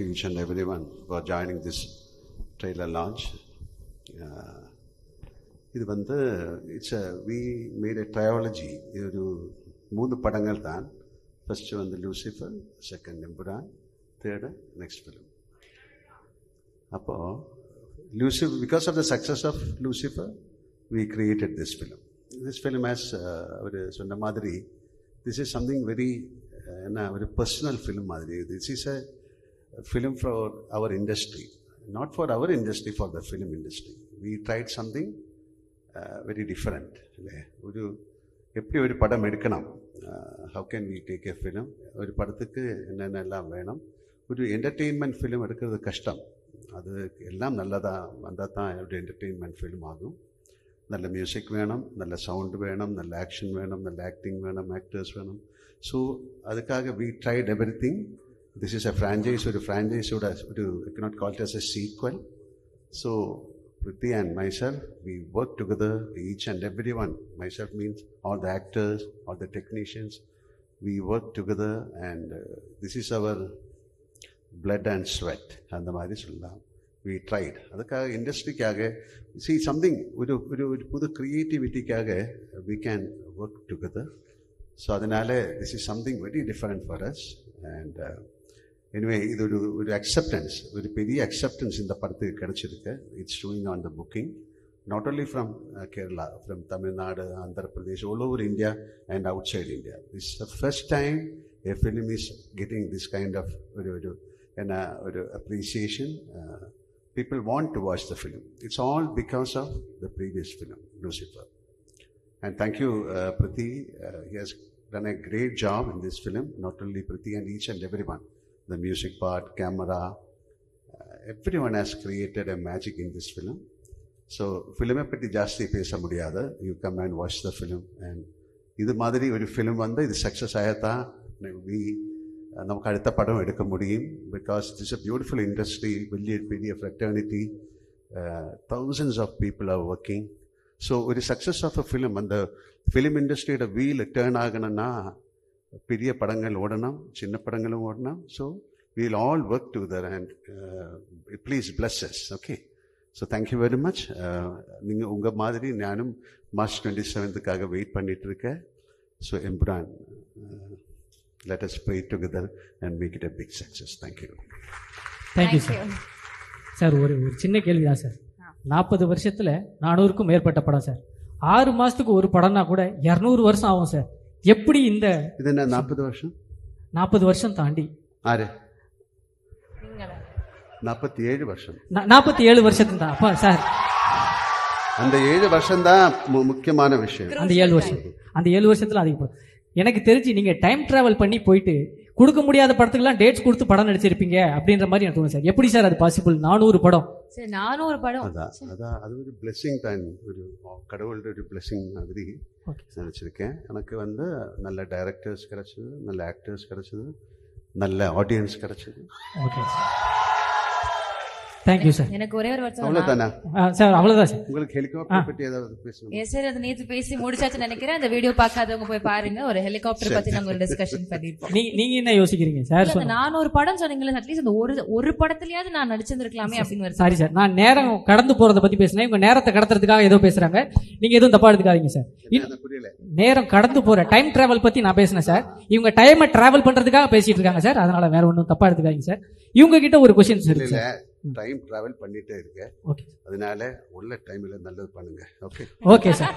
you each and everyone for joining this trailer launch. இது வந்து we made a trilogy. இது ஒரு 3 படங்கள் தான். ஃபர்ஸ்ட் வந்து Lucifer, second Empuraan, third next film. அப்போ Lucifer, because of the success of Lucifer, we created this film. This film has ஒரு சொன்ன மாதிரி this is something very ஒரு personal film மாதிரி. This is a film for our industry, not for our industry, for the film industry. We tried something very different. ஒரு எப்படி ஒரு படம் எடுக்கணும், how can we take a film, ஒரு படத்துக்கு என்னென்னலாம் வேணும், ஒரு என்டர்டெயின்மெண்ட் ஃபிலிம் எடுக்கிறது கஷ்டம். அது எல்லாம் நல்லதாக வந்தால் தான் ஒரு என்டர்டெயின்மெண்ட் ஃபிலிம் ஆகும். நல்ல மியூசிக் வேணும், நல்ல சவுண்டு வேணும், நல்ல ஆக்ஷன் வேணும், நல்ல ஆக்டிங் வேணும், ஆக்டர்ஸ் வேணும். ஸோ அதுக்காக we tried everything. This is a franchise. ஒரு ஃப்ரான்ச்சைஸோட ஒரு you cannot call it as a sequel. So Priti and myself, we work together, each and everyone. Myself means all the actors, all the technicians. We work together and this is our blood and sweat. அந்த மாதிரி சொல்லலாம். We tried. அதுக்காக இண்டஸ்ட்ரிக்காக see something ஒரு புது கிரியேட்டிவிட்டிக்காக we can work together. So அதனால this is something very different for us. And anyway, இது ஒரு acceptance, ஒரு பெரிய acceptance இந்த படத்துக்கு கிடைச்சிருக்கு. It's showing on the booking, not only from Kerala, from Tamil Nadu, Andhra Pradesh, all over India and outside India. This is the first time a film is getting this kind of appreciation. People want to watch the film. It's all because of the previous film, Lucifer. And thank you, Priti. He has done a great job in this film. Not only Priti and each and everyone. The music part, camera, everyone has created a magic in this film. So, film பற்றி ஜாஸ்தி பேச முடியாது. You come and watch the film. And இது மாதிரி ஒரு film வந்து இது success ஆகத்தான் நமக்கு அடுத்த படம் எடுக்க முடியும். Because this is a beautiful industry, பெரிய fraternity, thousands of people are working. So ஒரு சக்ஸஸ் ஆஃப் அ ஃபிலிம், அந்த ஃபிலிம் இண்டஸ்ட்ரியோட வீல் டேர்ன் ஆகணும்னா பெரிய படங்கள் ஓடணும், சின்ன படங்களும் ஓடணும். So we'll all work together and please bless us. Okay, so thank you very much. நீங்கள் உங்கள் மாதிரி நானும் மார்ச் 27th வெயிட் பண்ணிட்டு இருக்கேன். So Empuraan, let us pray together and make it a big success. Thank you. Thank you, sir. Sir ஒரு சின்ன கேள்வி தான் சார். 40 வருஷத்தில் 400க்கும் மேற்பட்ட படம் சார். 6 மாதத்துக்கு ஒரு படம்னா கூட 200 வருஷம் ஆகும் சார். எப்படி இந்த இது என்ன 40 வருஷம்? 40 வருஷம் தாண்டி 47 வருஷம். 47 வருஷத்துக்கு தான் அப்பா சார். அந்த 7 வருஷம் தான் முக்கியமான விஷயம். அந்த 7 வருஷத்துல அதிகம். எனக்கு தெரிஞ்சு நீங்க டைம் டிராவல் பண்ணி போயிட்டு கொடுக்க முடியாத படத்துக்குலாம் டேட்ஸ் கொடுத்து படம் நடிச்சிருப்பீங்க அப்படின்ற மாதிரி எனக்கு தோணும் சார். எப்படி சார் அது பாசிபிள்? 400 படம் சார், 400 படம். அதான் அது ஒரு பிளெஸிங் தான், ஒரு கடவுளோட ஒரு பிளெஸிங் மாதிரி நினச்சிருக்கேன். எனக்கு வந்து நல்ல டைரக்டர்ஸ் கிடைச்சது, நல்ல ஆக்டர்ஸ் கிடைச்சது, நல்ல ஆடியன்ஸ் கிடைச்சது. Okay, thank you sir. எனக்கு ஒரே ஒரு வார்த்தை அவ்வளவுதானா சார்? அவ்வளவுதான் சார். உங்களுக்கு ஹெலிகாப்டர் பத்தி ஏதாவது பேசணும்? எஸ் சார், அது நேத்து பேசி முடிச்சாச்சு நினைக்கிறேன். அந்த வீடியோ பார்க்காதவங்க போய் பாருங்க. ஒரு ஹெலிகாப்டர் பத்தி நாங்க ஒரு டிஸ்கஷன் பண்ணிருப்போம். நீங்க என்ன யோசிக்கிறீங்க சார்? 400 படம் சொன்னீங்களே, அட்லீஸ்ட் அந்த ஒரு படத்துலயாவது நான் நடிச்சிருந்திருக்கலாமே அப்படின்னு வருது. சாரி சார், நான் நேரம் கடந்து போறதை பத்தி பேசுனேன். இவங்க நேரத்தை கடத்துறதுக்காக ஏதோ பேசுறாங்க. நீங்க எதுவும் தப்பா எடுத்துக்காதீங்க சார். நேரம் கடந்து போற டைம் டிராவல் பத்தி நான் பேசினேன் சார். இவங்க டைமை டிராவல் பண்றதுக்காக பேசிட்டு இருக்காங்க சார். அதனால வேற ஒன்றும் தப்பா எடுத்துக்காதீங்க சார். இவங்க கிட்ட ஒரு கொஸ்டின் இருக்கு சார். டைம் டிராவல் பண்ணிட்டே இருக்க, அதனால உள்ள டைம்ல நல்லது பண்ணுங்க. Okay, okay sir.